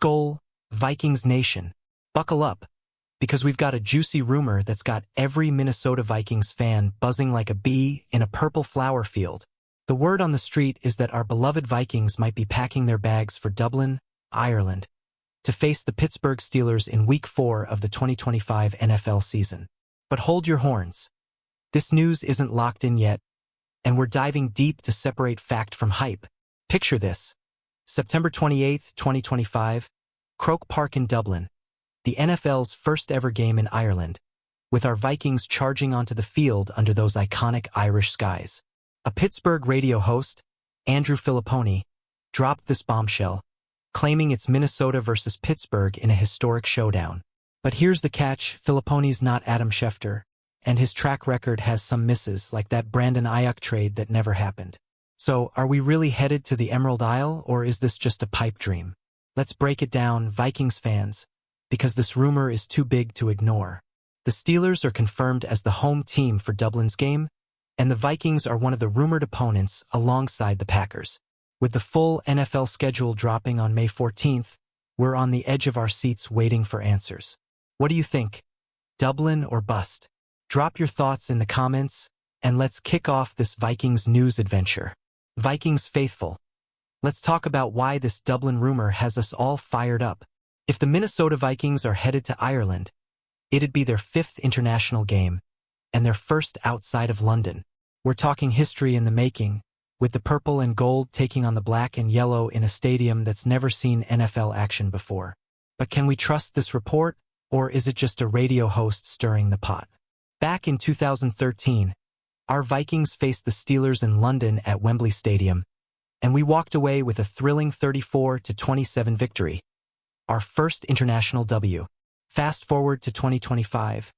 Skol, Vikings Nation. Buckle up, because we've got a juicy rumor that's got every Minnesota Vikings fan buzzing like a bee in a purple flower field. The word on the street is that our beloved Vikings might be packing their bags for Dublin, Ireland, to face the Pittsburgh Steelers in Week 4 of the 2025 NFL season. But hold your horns. This news isn't locked in yet, and we're diving deep to separate fact from hype. Picture this. September 28, 2025, Croke Park in Dublin, the NFL's first ever game in Ireland, with our Vikings charging onto the field under those iconic Irish skies. A Pittsburgh radio host, Andrew Filipponi, dropped this bombshell, claiming it's Minnesota versus Pittsburgh in a historic showdown. But here's the catch: Filipponi's not Adam Schefter, and his track record has some misses, like that Brandon Ayuk trade that never happened. So, are we really headed to the Emerald Isle, or is this just a pipe dream? Let's break it down, Vikings fans, because this rumor is too big to ignore. The Steelers are confirmed as the home team for Dublin's game, and the Vikings are one of the rumored opponents alongside the Packers. With the full NFL schedule dropping on May 14th, we're on the edge of our seats waiting for answers. What do you think? Dublin or bust? Drop your thoughts in the comments, and let's kick off this Vikings news adventure. Vikings faithful, let's talk about why this Dublin rumor has us all fired up. If the Minnesota Vikings are headed to Ireland, it'd be their 5th international game, and their first outside of London. We're talking history in the making, with the purple and gold taking on the black and yellow in a stadium that's never seen NFL action before. But can we trust this report, or is it just a radio host stirring the pot? Back in 2013, our Vikings faced the Steelers in London at Wembley Stadium, and we walked away with a thrilling 34-27 victory, our first international W. Fast forward to 2025,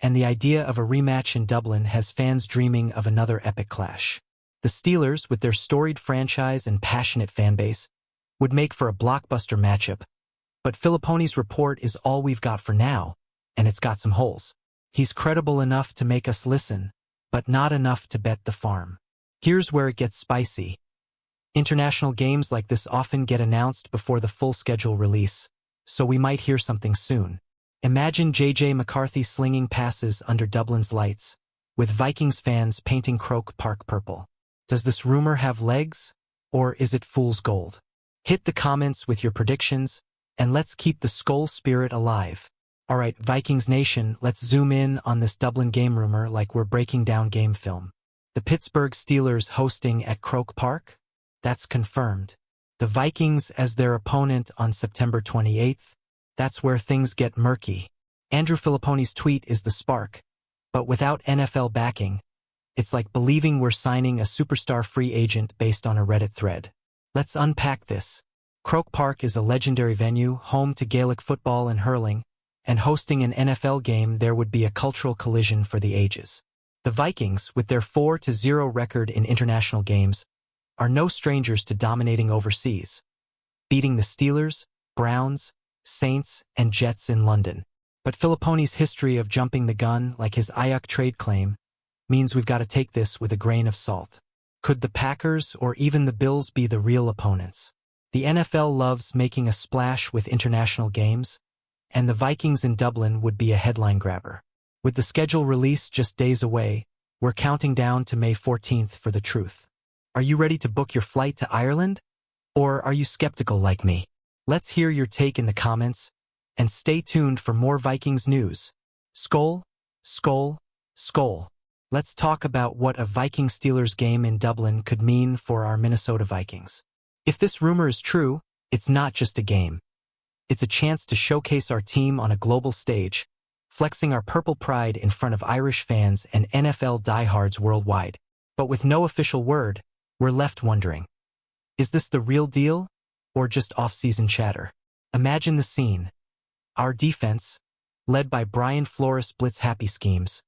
and the idea of a rematch in Dublin has fans dreaming of another epic clash. The Steelers, with their storied franchise and passionate fanbase, would make for a blockbuster matchup, but Filipponi's report is all we've got for now, and it's got some holes. He's credible enough to make us listen, but not enough to bet the farm. Here's where it gets spicy. International games like this often get announced before the full schedule release, so we might hear something soon. Imagine J.J. McCarthy slinging passes under Dublin's lights, with Vikings fans painting Croke Park purple. Does this rumor have legs, or is it fool's gold? Hit the comments with your predictions, and let's keep the Skol spirit alive. Alright, Vikings Nation, let's zoom in on this Dublin game rumor like we're breaking down game film. The Pittsburgh Steelers hosting at Croke Park? That's confirmed. The Vikings as their opponent on September 28th? That's where things get murky. Andrew Filipponi's tweet is the spark, but without NFL backing, it's like believing we're signing a superstar free agent based on a Reddit thread. Let's unpack this. Croke Park is a legendary venue, home to Gaelic football and hurling, and hosting an NFL game there would be a cultural collision for the ages. The Vikings, with their 4-0 record in international games, are no strangers to dominating overseas, beating the Steelers, Browns, Saints, and Jets in London. But Filipponi's history of jumping the gun, like his Ayuk trade claim, means we've got to take this with a grain of salt. Could the Packers or even the Bills be the real opponents? The NFL loves making a splash with international games, and the Vikings in Dublin would be a headline grabber. With the schedule release just days away, we're counting down to May 14th for the truth. Are you ready to book your flight to Ireland? Or are you skeptical like me? Let's hear your take in the comments, and stay tuned for more Vikings news. Skol, Skol, Skol. Let's talk about what a Vikings-Steelers game in Dublin could mean for our Minnesota Vikings. If this rumor is true, it's not just a game. It's a chance to showcase our team on a global stage, flexing our purple pride in front of Irish fans and NFL diehards worldwide. But with no official word, we're left wondering, is this the real deal, or just off-season chatter? Imagine the scene. Our defense, led by Brian Flores' blitz-happy schemes,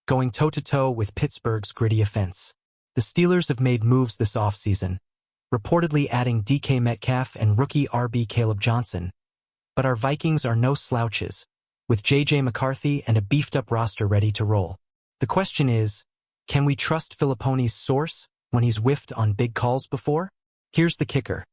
going toe-to-toe with Pittsburgh's gritty offense. The Steelers have made moves this offseason, reportedly adding DK Metcalf and rookie RB Caleb Johnson. But our Vikings are no slouches, with J.J. McCarthy and a beefed-up roster ready to roll. The question is, can we trust Filipponi's source when he's whiffed on big calls before? Here's the kicker.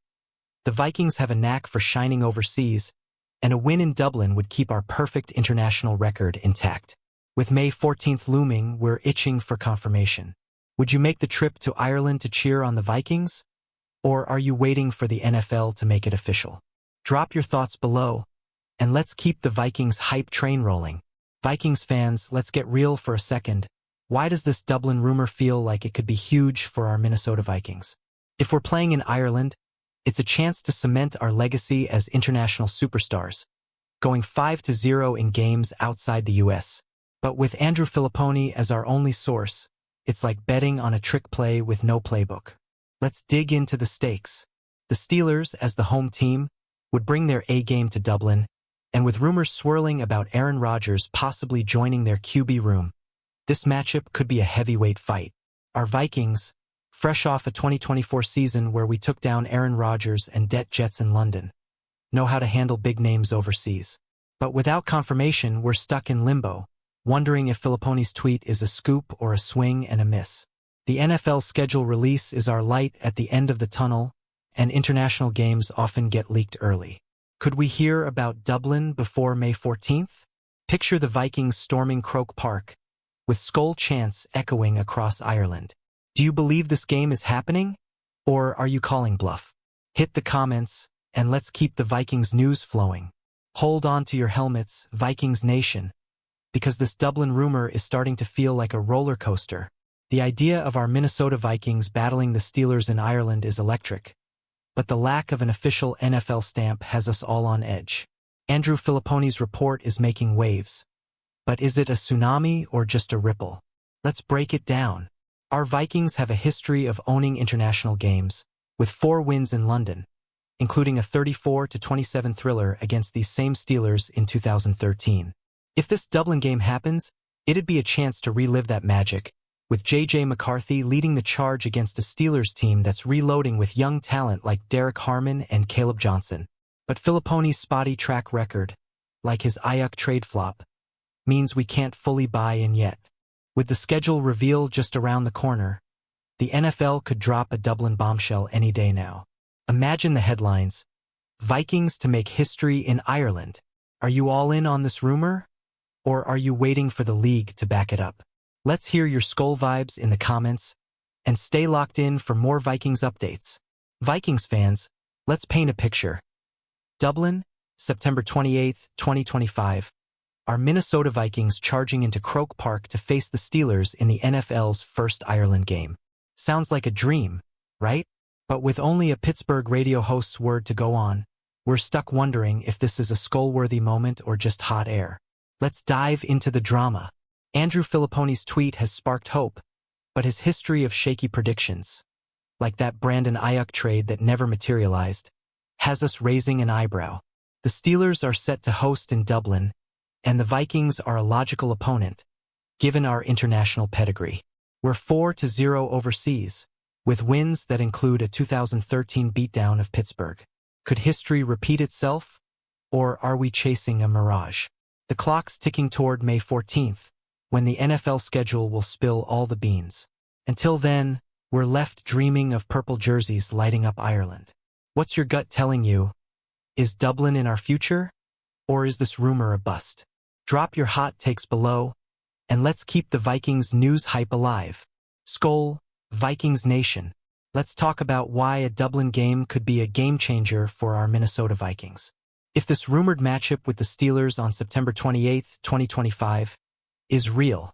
The Vikings have a knack for shining overseas, and a win in Dublin would keep our perfect international record intact. With May 14th looming, we're itching for confirmation. Would you make the trip to Ireland to cheer on the Vikings? Or are you waiting for the NFL to make it official? Drop your thoughts below, and let's keep the Vikings hype train rolling. Vikings fans, let's get real for a second. Why does this Dublin rumor feel like it could be huge for our Minnesota Vikings? If we're playing in Ireland, it's a chance to cement our legacy as international superstars, going 5-0 in games outside the U.S. But with Andrew Filipponi as our only source, it's like betting on a trick play with no playbook. Let's dig into the stakes. The Steelers, as the home team, would bring their A-game to Dublin, and with rumors swirling about Aaron Rodgers possibly joining their QB room, this matchup could be a heavyweight fight. Our Vikings, fresh off a 2024 season where we took down Aaron Rodgers and Det Jets in London, know how to handle big names overseas. But without confirmation, we're stuck in limbo, wondering if Filipponi's tweet is a scoop or a swing and a miss. The NFL schedule release is our light at the end of the tunnel, and international games often get leaked early. Could we hear about Dublin before May 14th? Picture the Vikings storming Croke Park, with Skull chants echoing across Ireland. Do you believe this game is happening? Or are you calling bluff? Hit the comments, and let's keep the Vikings news flowing. Hold on to your helmets, Vikings Nation, because this Dublin rumor is starting to feel like a roller coaster. The idea of our Minnesota Vikings battling the Steelers in Ireland is electric, but the lack of an official NFL stamp has us all on edge. Andrew Filipponi's report is making waves. But is it a tsunami or just a ripple? Let's break it down. Our Vikings have a history of owning international games, with 4 wins in London, including a 34-27 thriller against these same Steelers in 2013. If this Dublin game happens, it'd be a chance to relive that magic, with J.J. McCarthy leading the charge against a Steelers team that's reloading with young talent like Derek Harmon and Caleb Johnson. But Filipponi's spotty track record, like his Ayuk trade flop, means we can't fully buy in yet. With the schedule reveal just around the corner, the NFL could drop a Dublin bombshell any day now. Imagine the headlines: Vikings to make history in Ireland. Are you all in on this rumor? Or are you waiting for the league to back it up? Let's hear your Skull vibes in the comments, and stay locked in for more Vikings updates. Vikings fans, let's paint a picture. Dublin, September 28, 2025. Our Minnesota Vikings charging into Croke Park to face the Steelers in the NFL's first Ireland game. Sounds like a dream, right? But with only a Pittsburgh radio host's word to go on, we're stuck wondering if this is a skull-worthy moment or just hot air. Let's dive into the drama. Andrew Filipponi's tweet has sparked hope, but his history of shaky predictions, like that Brandon Ayuk trade that never materialized, has us raising an eyebrow. The Steelers are set to host in Dublin, and the Vikings are a logical opponent, given our international pedigree. We're 4-0 overseas, with wins that include a 2013 beatdown of Pittsburgh. Could history repeat itself, or are we chasing a mirage? The clock's ticking toward May 14th, when the NFL schedule will spill all the beans. Until then, we're left dreaming of purple jerseys lighting up Ireland. What's your gut telling you? Is Dublin in our future? Or is this rumor a bust? Drop your hot takes below, and let's keep the Vikings news hype alive. Skull, Vikings Nation. Let's talk about why a Dublin game could be a game-changer for our Minnesota Vikings. If this rumored matchup with the Steelers on September 28, 2025, is real,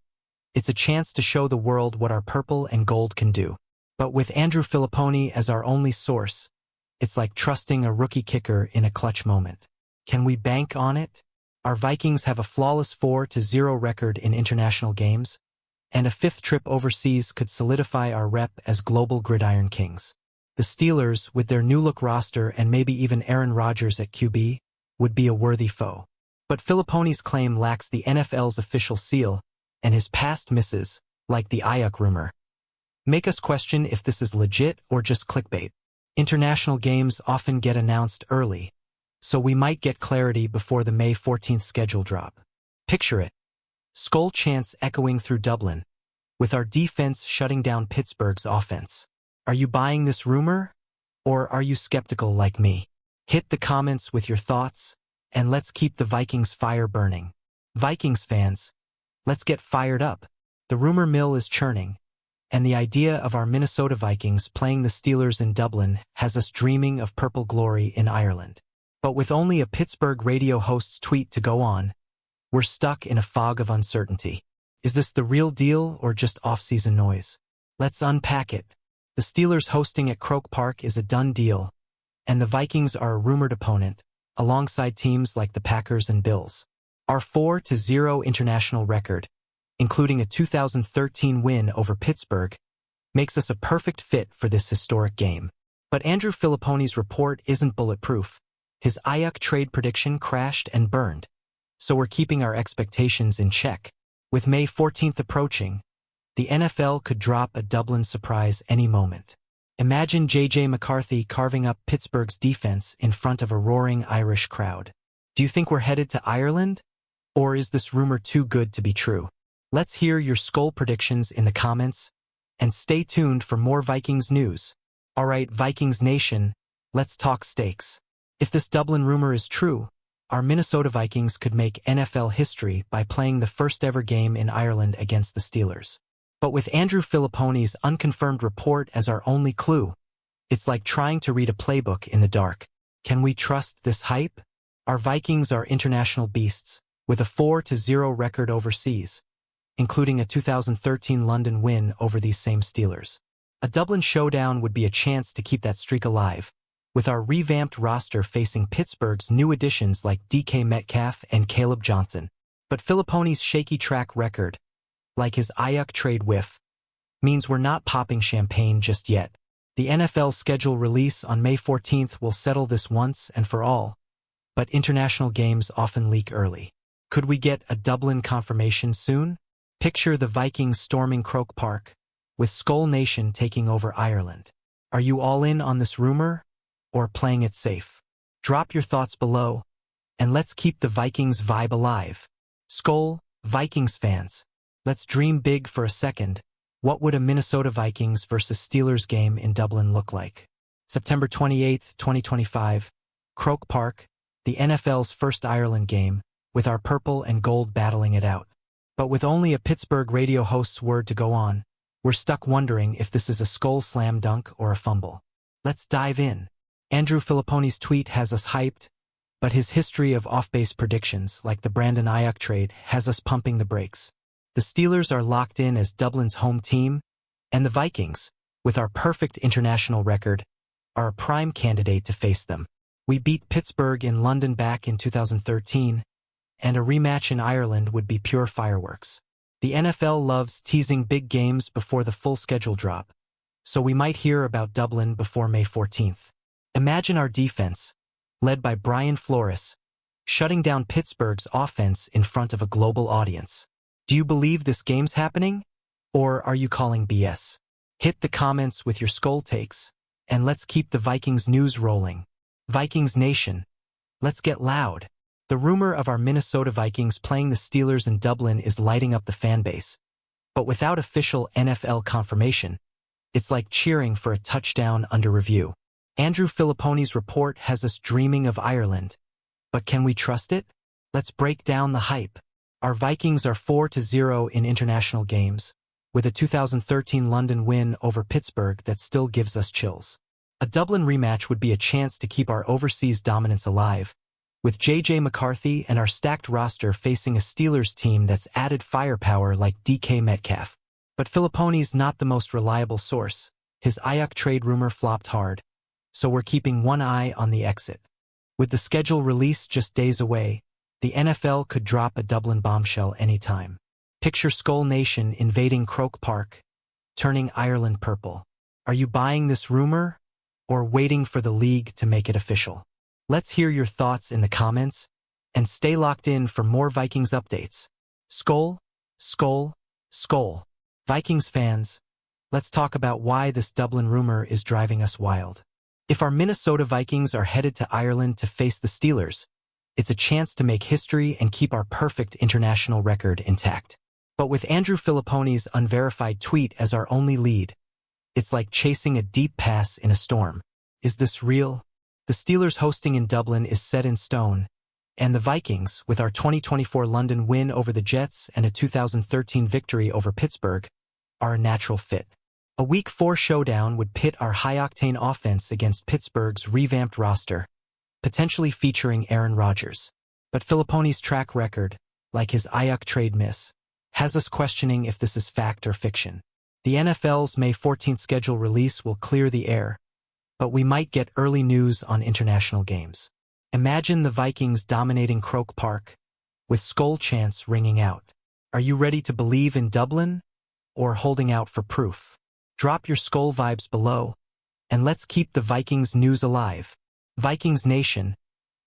it's a chance to show the world what our purple and gold can do. But with Andrew Filipponi as our only source, it's like trusting a rookie kicker in a clutch moment. Can we bank on it? Our Vikings have a flawless 4-0 record in international games, and a 5th trip overseas could solidify our rep as global gridiron kings. The Steelers, with their new-look roster and maybe even Aaron Rodgers at QB, would be a worthy foe. But Filipponi's claim lacks the NFL's official seal, and his past misses, like the Ayuk rumor, make us question if this is legit or just clickbait. International games often get announced early, so we might get clarity before the May 14th schedule drop. Picture it. Skull chants echoing through Dublin, with our defense shutting down Pittsburgh's offense. Are you buying this rumor? Or are you skeptical like me? Hit the comments with your thoughts, and let's keep the Vikings fire burning. Vikings fans, let's get fired up. The rumor mill is churning, and the idea of our Minnesota Vikings playing the Steelers in Dublin has us dreaming of purple glory in Ireland. But with only a Pittsburgh radio host's tweet to go on, we're stuck in a fog of uncertainty. Is this the real deal or just off-season noise? Let's unpack it. The Steelers hosting at Croke Park is a done deal, and the Vikings are a rumored opponent, alongside teams like the Packers and Bills. Our 4-0 international record, including a 2013 win over Pittsburgh, makes us a perfect fit for this historic game. But Andrew Filipponi's report isn't bulletproof. His Ayuk trade prediction crashed and burned, so we're keeping our expectations in check. With May 14th approaching, the NFL could drop a Dublin surprise any moment. Imagine J.J. McCarthy carving up Pittsburgh's defense in front of a roaring Irish crowd. Do you think we're headed to Ireland? Or is this rumor too good to be true? Let's hear your Skol predictions in the comments, and stay tuned for more Vikings news. Alright, Vikings Nation, let's talk stakes. If this Dublin rumor is true, our Minnesota Vikings could make NFL history by playing the first ever game in Ireland against the Steelers. But with Andrew Filipponi's unconfirmed report as our only clue, it's like trying to read a playbook in the dark. Can we trust this hype? Our Vikings are international beasts, with a 4-0 record overseas, including a 2013 London win over these same Steelers. A Dublin showdown would be a chance to keep that streak alive, with our revamped roster facing Pittsburgh's new additions like DK Metcalf and Caleb Johnson. But Filipponi's shaky track record, like his Ayuk trade whiff, means we're not popping champagne just yet. The NFL schedule release on May 14th will settle this once and for all, but international games often leak early. Could we get a Dublin confirmation soon? Picture the Vikings storming Croke Park, with Skol Nation taking over Ireland. Are you all in on this rumor, or playing it safe? Drop your thoughts below, and let's keep the Vikings vibe alive. Skol, Vikings fans, let's dream big for a second. What would a Minnesota Vikings versus Steelers game in Dublin look like? September 28, 2025, Croke Park, the NFL's first Ireland game, with our purple and gold battling it out. But with only a Pittsburgh radio host's word to go on, we're stuck wondering if this is a Skol slam dunk or a fumble. Let's dive in. Andrew Filipponi's tweet has us hyped, but his history of off-base predictions, like the Brandon Ayuk trade, has us pumping the brakes. The Steelers are locked in as Dublin's home team, and the Vikings, with our perfect international record, are a prime candidate to face them. We beat Pittsburgh in London back in 2013, and a rematch in Ireland would be pure fireworks. The NFL loves teasing big games before the full schedule drop, so we might hear about Dublin before May 14th. Imagine our defense, led by Brian Flores, shutting down Pittsburgh's offense in front of a global audience. Do you believe this game's happening? Or are you calling BS? Hit the comments with your Skol takes, and let's keep the Vikings news rolling. Vikings Nation, let's get loud. The rumor of our Minnesota Vikings playing the Steelers in Dublin is lighting up the fanbase. But without official NFL confirmation, it's like cheering for a touchdown under review. Andrew Filipponi's report has us dreaming of Ireland. But can we trust it? Let's break down the hype. Our Vikings are 4-0 in international games, with a 2013 London win over Pittsburgh that still gives us chills. A Dublin rematch would be a chance to keep our overseas dominance alive, with J.J. McCarthy and our stacked roster facing a Steelers team that's added firepower like DK Metcalf. But Filipponi's not the most reliable source. His Ayuk trade rumor flopped hard, so we're keeping one eye on the exit. With the schedule release just days away, the NFL could drop a Dublin bombshell anytime. Picture Skol Nation invading Croke Park, turning Ireland purple. Are you buying this rumor, or waiting for the league to make it official? Let's hear your thoughts in the comments, and stay locked in for more Vikings updates. Skol, Skol, Skol. Vikings fans, let's talk about why this Dublin rumor is driving us wild. If our Minnesota Vikings are headed to Ireland to face the Steelers, it's a chance to make history and keep our perfect international record intact. But with Andrew Filipponi's unverified tweet as our only lead, it's like chasing a deep pass in a storm. Is this real? The Steelers hosting in Dublin is set in stone, and the Vikings, with our 2024 London win over the Jets and a 2013 victory over Pittsburgh, are a natural fit. A Week 4 showdown would pit our high-octane offense against Pittsburgh's revamped roster, potentially featuring Aaron Rodgers. But Filippone's track record, like his Ayak trade miss, has us questioning if this is fact or fiction. The NFL's May 14th schedule release will clear the air, but we might get early news on international games. Imagine the Vikings dominating Croke Park, with Skull chants ringing out. Are you ready to believe in Dublin, or holding out for proof? Drop your Skull vibes below, and let's keep the Vikings news alive. Vikings Nation,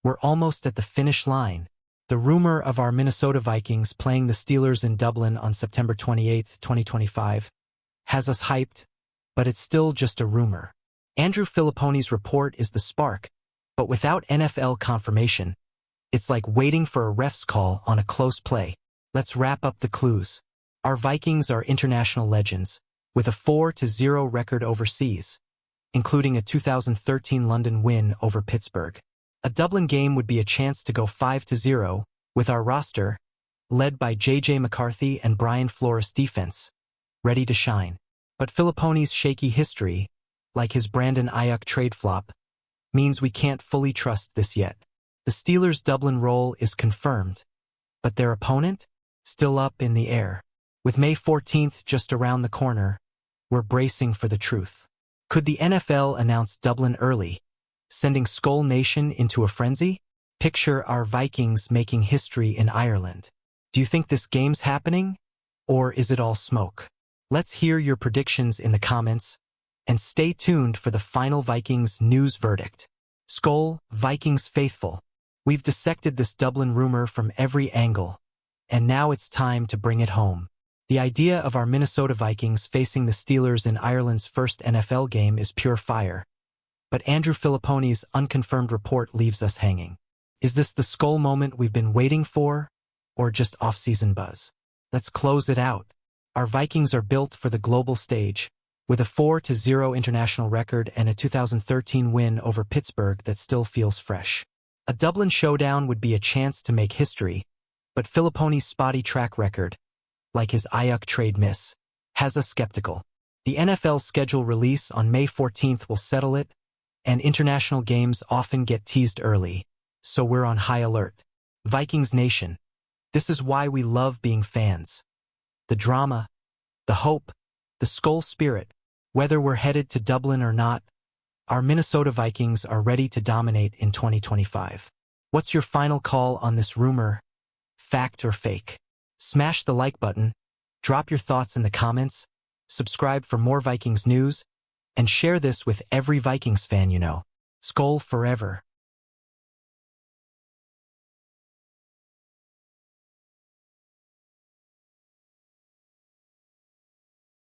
we're almost at the finish line. The rumor of our Minnesota Vikings playing the Steelers in Dublin on September 28, 2025, has us hyped, but it's still just a rumor. Andrew Filippone's report is the spark, but without NFL confirmation, it's like waiting for a ref's call on a close play. Let's wrap up the clues. Our Vikings are international legends, with a 4-0 record overseas, including a 2013 London win over Pittsburgh. A Dublin game would be a chance to go 5-0, with our roster, led by J.J. McCarthy and Brian Flores defense, ready to shine. But Filippone's shaky history, like his Brandon Ayuk trade flop, means we can't fully trust this yet. The Steelers' Dublin role is confirmed, but their opponent? Still up in the air. With May 14th just around the corner, we're bracing for the truth. Could the NFL announce Dublin early, sending Skull Nation into a frenzy? Picture our Vikings making history in Ireland. Do you think this game's happening? Or is it all smoke? Let's hear your predictions in the comments, and stay tuned for the final Vikings news verdict. Skull, Vikings faithful, we've dissected this Dublin rumor from every angle, and now it's time to bring it home. The idea of our Minnesota Vikings facing the Steelers in Ireland's first NFL game is pure fire, but Andrew Filippone's unconfirmed report leaves us hanging. Is this the Skull moment we've been waiting for, or just off-season buzz? Let's close it out. Our Vikings are built for the global stage, with a 4-0 international record and a 2013 win over Pittsburgh that still feels fresh. A Dublin showdown would be a chance to make history, but Filippone's spotty track record, like his Ayuk trade miss, has us skeptical. The NFL schedule release on May 14th will settle it, and international games often get teased early, so we're on high alert. Vikings Nation, this is why we love being fans. The drama, the hope, the Skull spirit. Whether we're headed to Dublin or not, our Minnesota Vikings are ready to dominate in 2025. What's your final call on this rumor? Fact or fake? Smash the like button, drop your thoughts in the comments, subscribe for more Vikings news, and share this with every Vikings fan you know. Skull forever.